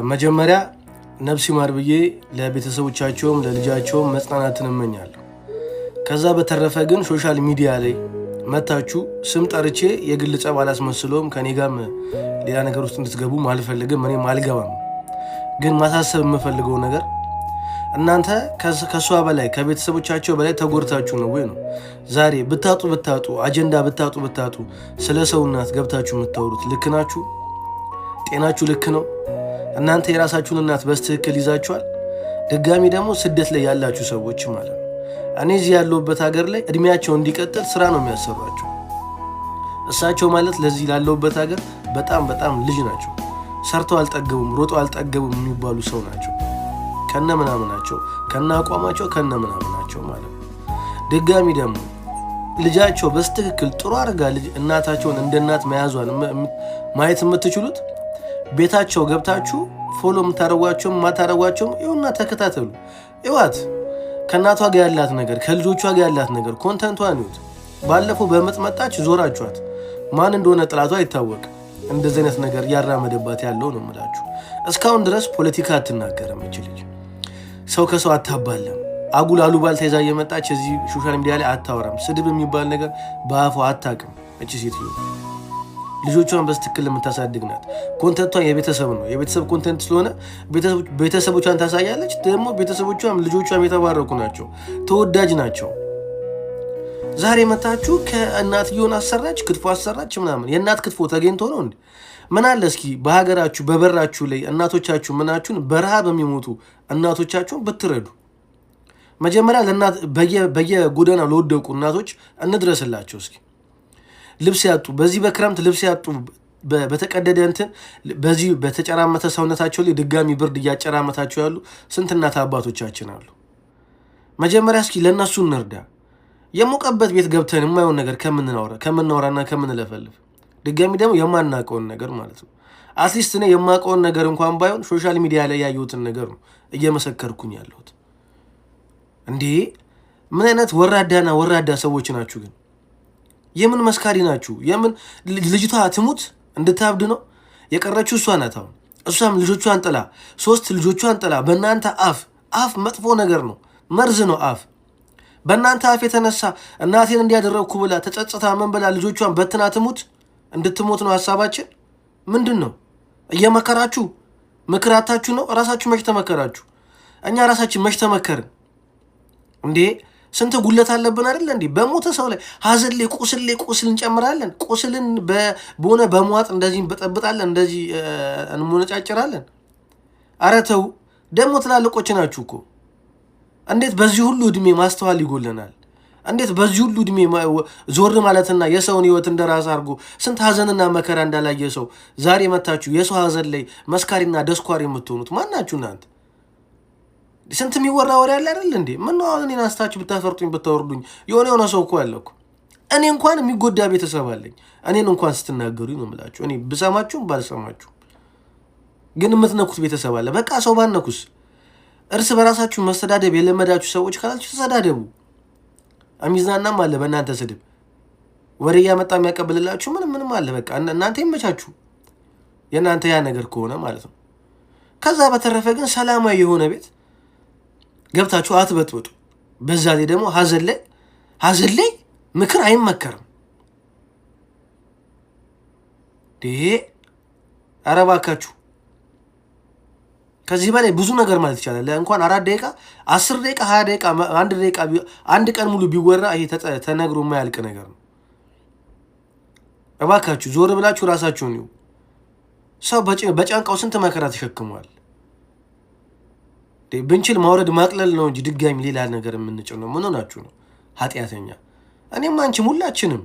መጀመሪያ ነፍስ ይማር ብዬ ለቤተሰቦቻቸውም ለልጃቸውም መጽናናትን እመኛለሁ። ከዛ በተረፈ ግን ሶሻል ሚዲያ ላይ መታችሁ ስም ጠርቼ የግል ጸብ አላስመስለውም። ከኔ ጋርም ሌላ ነገር ውስጥ እንድትገቡም አልፈልግም፣ እኔም አልገባም። ግን ማሳሰብ የምፈልገው ነገር እናንተ ከሷ በላይ ከቤተሰቦቻቸው በላይ ተጎድታችሁ ነው ወይ ነው? ዛሬ ብታጡ አጀንዳ ብታጡ ስለ ሰው እናት ገብታችሁ የምታወሩት ልክ ናችሁ? ጤናችሁ ልክ ነው? እናንተ የራሳችሁን እናት በስትክክል ይዛችኋል? ድጋሚ ደግሞ ስደት ላይ ያላችሁ ሰዎች ማለት ነው። እኔ እዚህ ያለሁበት ሀገር ላይ እድሜያቸው እንዲቀጥል ስራ ነው የሚያሰሯቸው። እሳቸው ማለት ለዚህ ላለሁበት ሀገር በጣም ልጅ ናቸው። ሰርተው አልጠገቡም፣ ሮጠው አልጠገቡም የሚባሉ ሰው ናቸው። ከነ ምናምናቸው ከነ አቋማቸው ከነ ምናምናቸው ማለት ነው። ድጋሚ ደግሞ ልጃቸው በስትክክል ጥሩ አድርጋ እናታቸውን እንደ እናት መያዟን ማየት የምትችሉት ቤታቸው ገብታችሁ ፎሎ የምታደርጓቸውም ማታደርጓቸውም ይሁንና ተከታተሉ። ይዋት ከእናቷ ጋር ያላት ነገር ከልጆቿ ጋር ያላት ነገር ኮንተንቷን ይዩት። ባለፈው በምጥ መጣች ዞራችኋት። ማን እንደሆነ ጥላቷ አይታወቅም። እንደዚህ አይነት ነገር ያራመደባት ያለው ነው የምላችሁ። እስካሁን ድረስ ፖለቲካ አትናገርም እቺ ልጅ። ሰው ከሰው አታባለም። አጉል አሉባልታ ይዛ እየመጣች እዚህ ሶሻል ሚዲያ ላይ አታወራም። ስድብ የሚባል ነገር በአፏ አታውቅም እቺ ሴትዮ። ልጆቿን በስትክክል የምታሳድግ ናት። ኮንተንቷ የቤተሰብ ነው። የቤተሰብ ኮንተንት ስለሆነ ቤተሰቦቿን ታሳያለች። ደግሞ ቤተሰቦቿም ልጆቿም የተባረኩ ናቸው፣ ተወዳጅ ናቸው። ዛሬ መታችሁ ከእናትየውን አሰራች፣ ክትፎ አሰራች ምናምን። የእናት ክትፎ ተገኝቶ ነው እንዴ? ምን አለ እስኪ በሀገራችሁ በበራችሁ ላይ እናቶቻችሁ ምናችሁን በረሃብ የሚሞቱ እናቶቻችሁን ብትረዱ። መጀመሪያ ለእናት በየጎዳና ለወደቁ እናቶች እንድረስላቸው እስኪ። ልብስ ያጡ በዚህ በክረምት ልብስ ያጡ በተቀደደ እንትን በዚህ በተጨራመተ ሰውነታቸው ላይ ድጋሚ ብርድ እያጨራመታቸው ያሉ ስንት እናት አባቶቻችን አሉ። መጀመሪያ እስኪ ለእነሱ እንርዳ። የሞቀበት ቤት ገብተን የማይሆን ነገር ከምናወራና ከምንለፈልፍ ድጋሚ ደግሞ የማናውቀውን ነገር ማለት ነው። አትሊስት እኔ የማውቀውን ነገር እንኳን ባይሆን ሶሻል ሚዲያ ላይ ያየሁትን ነገር ነው እየመሰከርኩኝ ያለሁት። እንዴ ምን አይነት ወራዳ ሰዎች ናችሁ ግን? የምን መስካሪ ናችሁ? የምን ልጅቷ ትሙት እንድታብድ ነው የቀረችው? እሷ ናት። አሁን እሷም ልጆቿን ጥላ 3 ልጆቿን ጥላ በእናንተ አፍ መጥፎ ነገር ነው፣ መርዝ ነው አፍ። በእናንተ አፍ የተነሳ እናቴን እንዲያደረግኩ ብላ ተጸጽታ ምን ብላ ልጆቿን በትና እንድትሞት ነው ሀሳባችን? ምንድን ነው እየመከራችሁ? ምክራታችሁ ነው። ራሳችሁ መች ተመከራችሁ? እኛ ራሳችን መች ተመከርን እንዴ? ስንት ጉለት አለብን አይደል እንዴ? በሞተ ሰው ላይ ሀዘን ላይ ቁስል እንጨምራለን። ቁስልን በሆነ በመዋጥ እንደዚህ እንበጠብጣለን፣ እንደዚህ እንሞነጫጭራለን። ኧረ ተው። ደግሞ ትላልቆች ናችሁ እኮ። እንዴት በዚህ ሁሉ እድሜ ማስተዋል ይጎለናል? እንዴት በዚህ ሁሉ እድሜ ዞር ማለትና የሰውን ህይወት እንደራስ አድርጎ ስንት ሀዘንና መከራ እንዳላየ ሰው ዛሬ መታችሁ የሰው ሀዘን ላይ መስካሪና ደስኳሪ የምትሆኑት ማናችሁ እናንተ? ስንት የሚወራ ወሬ ያለ አይደል እንዴ? ምን ነው አሁን እኔን አስታችሁ ብታፈርጡኝ ብታወርዱኝ? የሆነ ሰው እኮ አለ እኮ። እኔ እንኳን የሚጎዳ ቤተሰብ አለኝ። እኔን እንኳን ስትናገሩኝ ነው የምላችሁ። እኔ ብሰማችሁም ባልሰማችሁ ግን የምትነኩት ቤተሰብ አለ። በቃ ሰው ባነኩስ እርስ በራሳችሁ መስተዳደብ የለመዳችሁ ሰዎች ካላችሁ ተሰዳደቡ። አሚዝናናም አለ በእናንተ ስድብ። ወሬ እያመጣ የሚያቀብልላችሁ ምንም አለ። በቃ እናንተ ይመቻችሁ፣ የእናንተ ያ ነገር ከሆነ ማለት ነው። ከዛ በተረፈ ግን ሰላማዊ የሆነ ቤት ገብታችሁ አትበጥብጡ። በዛ ላይ ደግሞ ሀዘን ላይ ምክር አይመከርም። ኧረ እባካችሁ ከዚህ በላይ ብዙ ነገር ማለት ይቻላል። እንኳን 4 ደቂቃ 10 ደቂቃ 20 ደቂቃ 1 ደቂቃ አንድ ቀን ሙሉ ቢወራ ይሄ ተነግሮ የማያልቅ ነገር ነው። እባካችሁ ዞር ብላችሁ ራሳችሁን ይዩ። ሰው በጫንቃው ስንት መከራ ተሸክሟል። ብንችል ማውረድ ማቅለል ነው እንጂ ድጋሚ ሌላ ነገር የምንጭው ነው። ምን ሆናችሁ ነው ኃጢአተኛ? እኔም አንቺም ሁላችንም